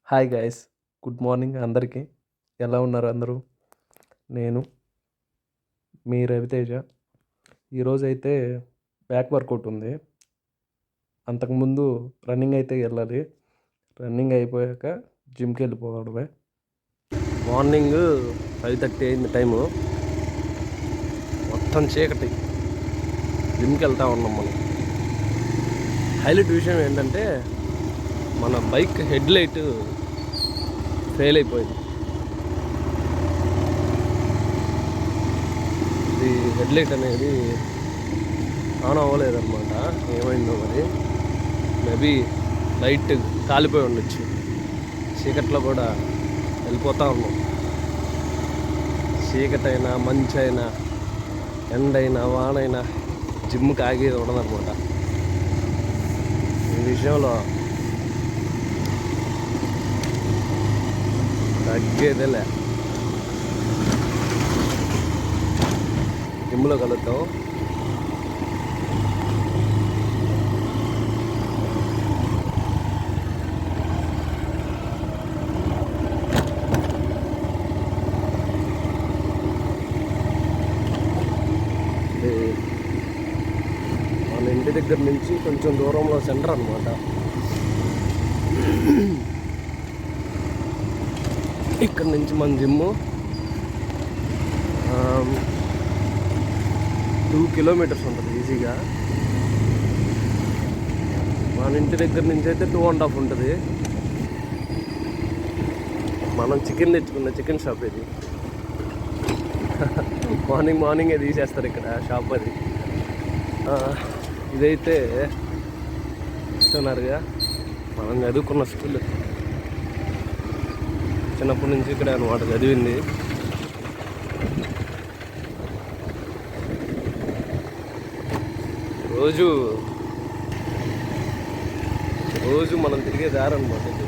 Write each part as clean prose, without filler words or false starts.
Hi guys, good morning అందరికీ. ఎలా ఉన్నారు అందరూ? నేను మీ రవితేజ. ఈరోజైతే బ్యాక్ వర్కౌట్ ఉంది. అంతకుముందు రన్నింగ్ అయితే వెళ్ళాలి. రన్నింగ్ అయిపోయాక జిమ్కి వెళ్ళిపోవడమే. మార్నింగ్ 5:30 అయింది టైము. మొత్తం చీకటి. జిమ్కి వెళ్తా ఉన్నాం మనం. హైలైట్ విషయం ఏంటంటే మన బైక్ హెడ్ లైట్ ఫెయిల్ అయిపోయింది. ఇది హెడ్ లైట్ అనేది ఆన్ అవ్వలేదన్నమాట. ఏమైందో మరి, మేబీ లైట్ కాలిపోయి ఉండొచ్చు. చీకట్లో కూడా వెళ్ళిపోతూ ఉన్నాం. చీకటైనా మంచైనా ఎండైనా వానైనా జిమ్కి ఆగేది ఉండదన్నమాట. ఈ విషయంలో తగ్గేదేలే. జిమ్లో కలుద్దాం. మన ఇంటి దగ్గర నుంచి కొంచెం దూరంలో సెంటర్ అన్నమాట. ఇక్కడ నుంచి మన జిమ్ 2 కిలోమీటర్స్ ఉంటుంది ఈజీగా. మన ఇంటి దగ్గర నుంచి అయితే 2.5 ఉంటుంది. మనం చికెన్ తెచ్చుకున్న చికెన్ షాప్ ఇది. మార్నింగే తీసేస్తారు ఇక్కడ షాప్ అది. ఇదైతే ఇస్తున్నారుగా మనం చదువుకున్న స్కూల్. చిన్నప్పటి నుంచి ఇక్కడ అనమాట చదివింది. రోజు మనం తిరిగే దారి అనమాట ఇది.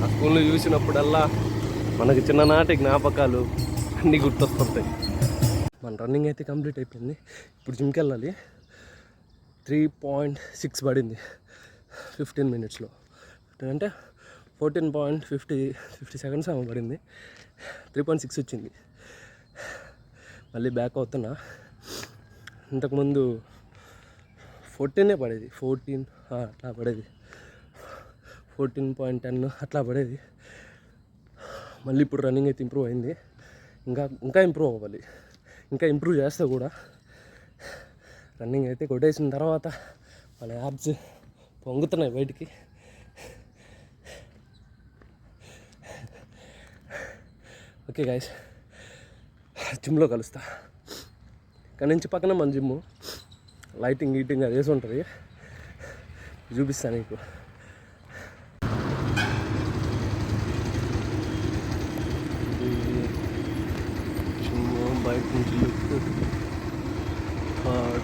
ఆ స్కూల్లో చూసినప్పుడల్లా మనకి చిన్ననాటి జ్ఞాపకాలు అన్నీ గుర్తొస్తుంటాయి. మన రన్నింగ్ అయితే కంప్లీట్ అయిపోయింది. ఇప్పుడు జిమ్కి వెళ్ళాలి. 3.6 పడింది 15 మినిట్స్లో. అంటే 14.50 సెకండ్స్ ఏమో పడింది. 3.6 వచ్చింది. మళ్ళీ బ్యాక్ అవుతున్నా. ఇంతకుముందు 14 పడేది. 14 అట్లా పడేది. 14.10 అట్లా పడేది. మళ్ళీ ఇప్పుడు రన్నింగ్ అయితే ఇంప్రూవ్ అయింది. ఇంకా ఇంప్రూవ్ అవ్వాలి. ఇంకా ఇంప్రూవ్ చేస్తే కూడా రన్నింగ్ అయితే కొట్టేసిన తర్వాత మన యాప్స్ పొంగుతున్నాయి బయటికి. ఓకే గైస్, జిమ్లో కలుస్తా. ఇక్కడ నుంచి పక్కన మన జిమ్. లైటింగ్ గీటింగ్ అది వేసి ఉంటుంది, చూపిస్తాను నీకు. జిమ్ బయట నుంచి లుక్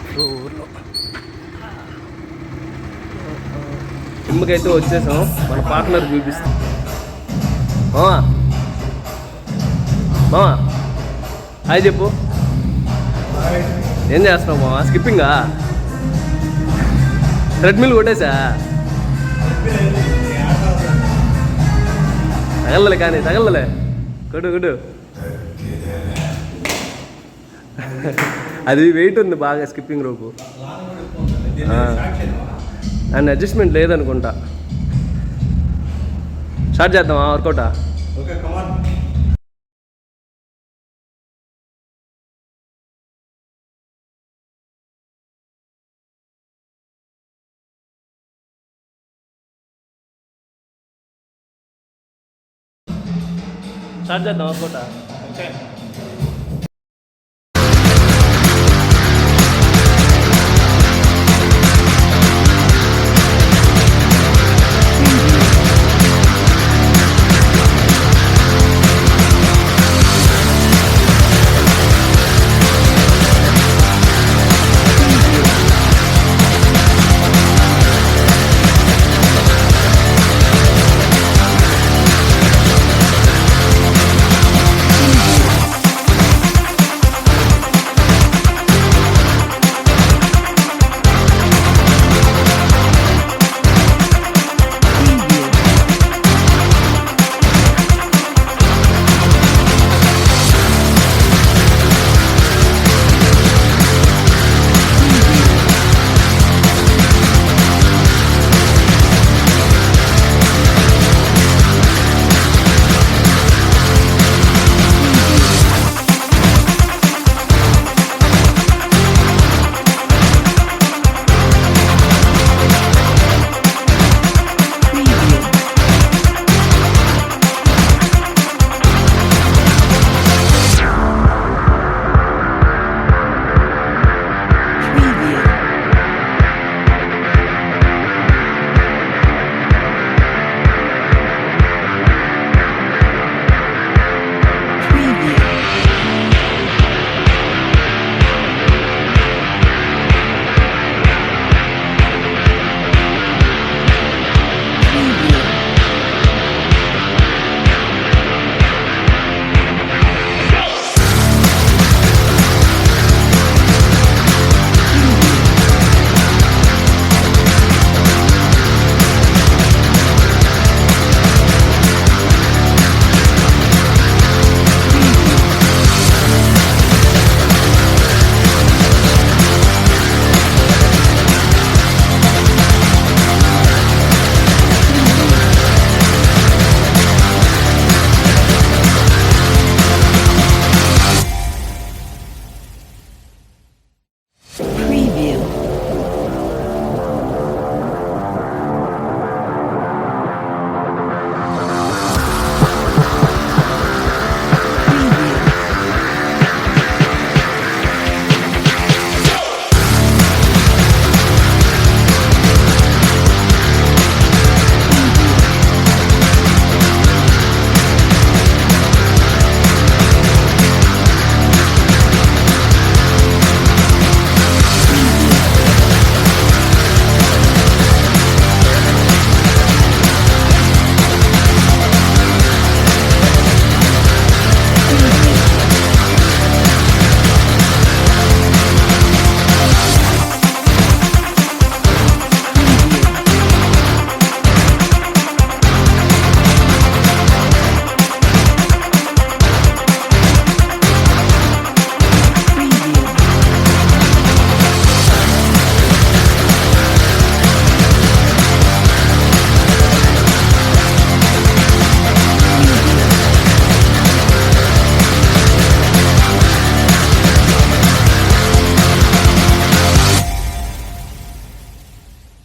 ఫ్లోర్లో. జిమ్కి అయితే వచ్చేసాం. మన పార్ట్నర్ చూపిస్తాం. మామా హాయ్ చెప్పు. ఏం చేస్తున్నావు మామా? స్కిప్పింగా? ట్రెడ్మిల్ కొట్టేసా? తగలలే కానీ తగలలే. కొడు అది వెయిట్ ఉంది బాగా స్కిప్పింగ్ రోపు. అండ్ అడ్జస్ట్మెంట్ లేదనుకుంటా. స్టార్ట్ చేద్దామా వర్కౌటా? స్టార్ట్ చేద్దాం వర్కౌటా?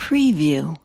Preview.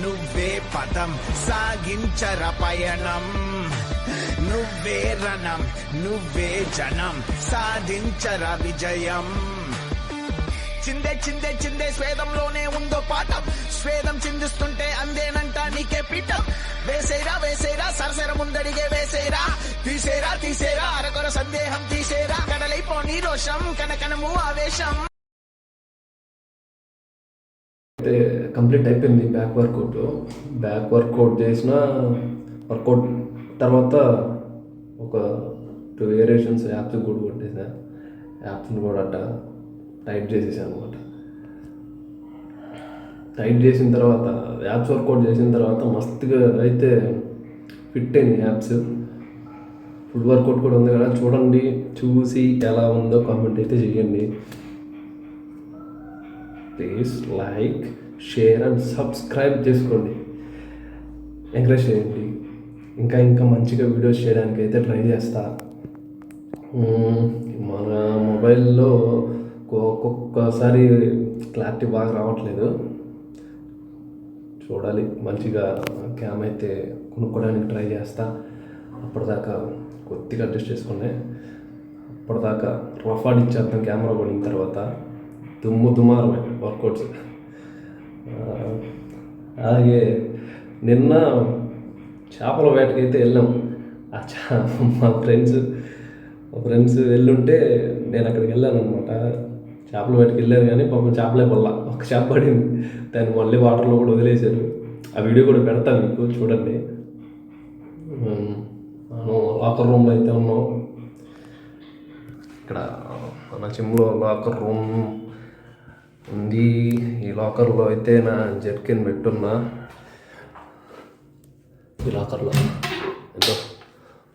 నువ్వే పదం సాగించర పయనం నువ్వే రణం నువ్వే జనం సాధించర విజయం చిందే చిందే చిందే స్వేదంలోనే ఉందో పాఠం స్వేదం చిందిస్తుంటే అందేనంట నీకే పీఠం వేసేరా వేసేరా సరసర ముందడిగే వేసేరా తీసేరా తీసేరా అరకొర సందేహం తీసేరా కడలైపో నీ రోషం కనకనము ఆవేశం. అయితే కంప్లీట్ అయిపోయింది బ్యాక్ వర్కౌట్ చేసిన వర్కౌట్ తర్వాత ఒక 2 వేరియేషన్స్ యాప్స్ కూడా కొట్టేసా యాప్స్ని కూడా అట్ట టైప్ చేసేసాను అనమాట. టైప్ చేసిన తర్వాత యాప్స్ వర్కౌట్ చేసిన తర్వాత మస్తుగా అయితే ఫిట్ అయింది యాప్స్. ఫుడ్ వర్కౌట్ కూడా ఉంది కదా, చూడండి, చూసి ఎలా ఉందో కామెంట్ అయితే చేయండి. Please like, share and subscribe చేసుకోండి, ఎంకరేజ్ చేయండి. ఇంకా మంచిగా వీడియోస్ చేయడానికి అయితే ట్రై చేస్తా. మన మొబైల్లో ఒక్కొక్కసారి క్లారిటీ బాగా రావట్లేదు, చూడాలి. మంచిగా క్యామ్ అయితే కొనుక్కోవడానికి ట్రై చేస్తా. అప్పటిదాకా కొద్దిగా అడ్జస్ట్ చేసుకోండి. అప్పటిదాకా రఫ్ ఆడిచ్చేద్దాం కెమెరా కొనిన తర్వాత. దుమారమే వర్కౌట్స్. అలాగే నిన్న చేపల వేటకైతే వెళ్ళాం. మా ఫ్రెండ్స్ వెళ్ళుంటే నేను అక్కడికి వెళ్ళాను అనమాట. చేపల వేటకి వెళ్ళారు కానీ పాపం చేపలే వల్ల ఒక చేప పడింది, దాన్ని మళ్ళీ వాటర్లో కూడా వదిలేశారు. ఆ వీడియో కూడా పెడతాను మీకు, చూడండి. మనం లాకర్ రూమ్లో అయితే ఉన్నాం. ఇక్కడ మన జిమ్లో లాకర్ రూమ్ ఉంది. ఈ లాకర్లో అయితే నా జర్కిన్ పెట్టున్నా. ఈ లాకర్లో ఏదో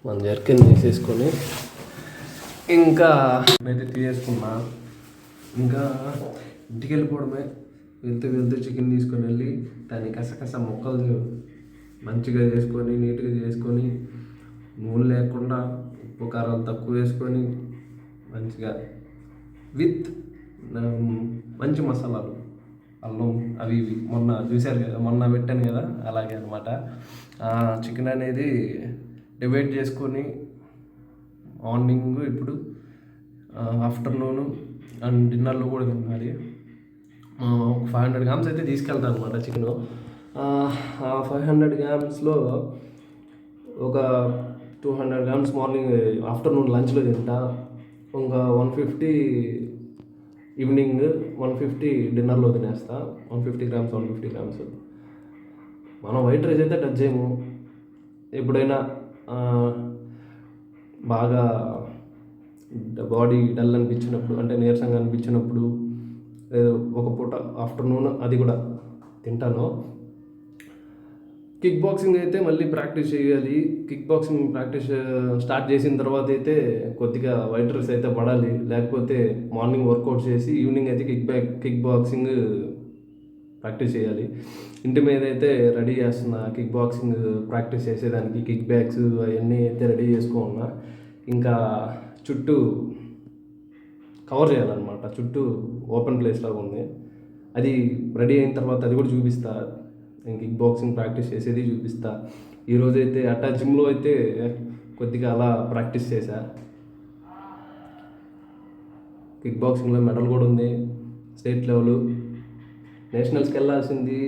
మన జర్కిన్ తీసేసుకొని ఇంకా అయితే తీసేసుకున్నా. ఇంకా ఇంటికి వెళ్ళిపోవడమే. వెళ్తూ చికెన్ తీసుకొని వెళ్ళి దాన్ని కసకస ముక్కలు మంచిగా చేసుకొని నీట్గా చేసుకొని నూనె లేకుండా ఉప్పు కారాలు తక్కువ వేసుకొని మంచిగా విత్ మంచి మసాలాలు, అల్లం అవి ఇవి మొన్న చూశారు కదా, మొన్న పెట్టాను కదా, అలాగే అనమాట. చికెన్ అనేది డివైడ్ చేసుకొని మార్నింగ్ ఇప్పుడు ఆఫ్టర్నూన్ అండ్ డిన్నర్లో కూడా తినాలి. ఒక 500 గ్రామ్స్ అయితే తీసుకెళ్తాను అనమాట చికెను. ఆ 500 గ్రామ్స్లో ఒక 200 గ్రామ్స్ మార్నింగ్ ఆఫ్టర్నూన్ లంచ్లో తింటా, ఇంకా 150 ఈవినింగ్, 150 డిన్నర్లో తినేస్తా. 150 గ్రామ్స్ 150 గ్రామ్స్. మనం వైట్ రైస్ అయితే టచ్ చేయము. ఎప్పుడైనా బాగా బాడీ డల్ అనిపించినప్పుడు, అంటే నీరసంగా అనిపించినప్పుడు, ఏదో ఒక పూట ఆఫ్టర్నూన్ అది కూడా తింటాను. కిక్ బాక్సింగ్ అయితే మళ్ళీ ప్రాక్టీస్ చేయాలి. కిక్ బాక్సింగ్ ప్రాక్టీస్ స్టార్ట్ చేసిన తర్వాత అయితే కొద్దిగా వైట్ రైస్ అయితే పడాలి. లేకపోతే మార్నింగ్ వర్కౌట్ చేసి ఈవినింగ్ అయితే కిక్ బాక్సింగ్ ప్రాక్టీస్ చేయాలి. ఇంటి మీద అయితే రెడీ చేస్తున్నా కిక్ బాక్సింగ్ ప్రాక్టీస్ చేసేదానికి. కిక్ బ్యాగ్స్ అవన్నీ అయితే రెడీ చేసుకున్నా. ఇంకా చుట్టూ కవర్ చేయాలన్నమాట. చుట్టూ ఓపెన్ ప్లేస్ లాగా ఉంది. అది రెడీ అయిన తర్వాత అది కూడా చూపిస్తా. నేను కిక్ బాక్సింగ్ ప్రాక్టీస్ చేసేది చూపిస్తా. ఈరోజైతే అట్టా జిమ్లో అయితే కొద్దిగా అలా ప్రాక్టీస్ చేశా. కిక్ బాక్సింగ్లో మెడల్ కూడా ఉంది, స్టేట్ లెవెల్. నేషనల్స్కి వెళ్ళాల్సింది,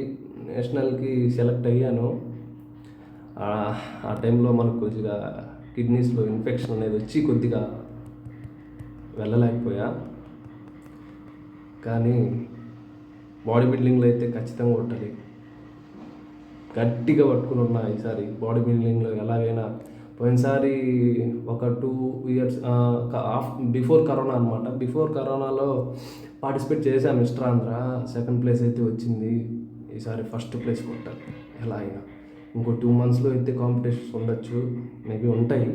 నేషనల్కి సెలెక్ట్ అయ్యాను. ఆ టైంలో మనకు కొద్దిగా కిడ్నీస్లో ఇన్ఫెక్షన్ అనేది వచ్చి కొద్దిగా వెళ్ళలేకపోయా. కానీ బాడీ బిల్డింగ్లో అయితే ఖచ్చితంగా కొట్టాలి. గట్టిగా పట్టుకుని ఉన్నా ఈసారి బాడీ బిల్డింగ్లో ఎలాగైనా. పోయినసారి ఒక 2 years బిఫోర్ కరోనా అనమాట. బిఫోర్ కరోనాలో పార్టిసిపేట్ చేశాను మిస్టర్ ఆంధ్ర, సెకండ్ ప్లేస్ అయితే వచ్చింది. ఈసారి ఫస్ట్ ప్లేస్ కొట్టాలి ఎలా అయినా. ఇంకో 2 monthsలో అయితే కాంపిటీషన్స్ ఉండొచ్చు, మేబీ ఉంటాయి.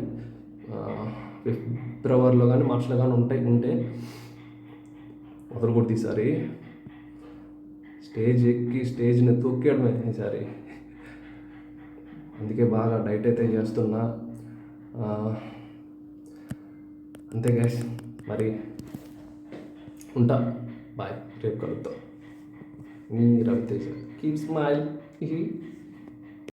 ఫిబ్రవరిలో కానీ మార్చ్లో కానీ ఉంటే వదలకూడదు ఈసారి. స్టేజ్ ఎక్కి స్టేజ్ని తొక్కేయడమే ఈసారి. అందుకే బాగా డైట్ అయితే చేస్తున్నా. అంతే గైస్, మరి ఉంటా. బాయ్, రేపు కలుద్దాం. మీ రవితేజ. Keep smile.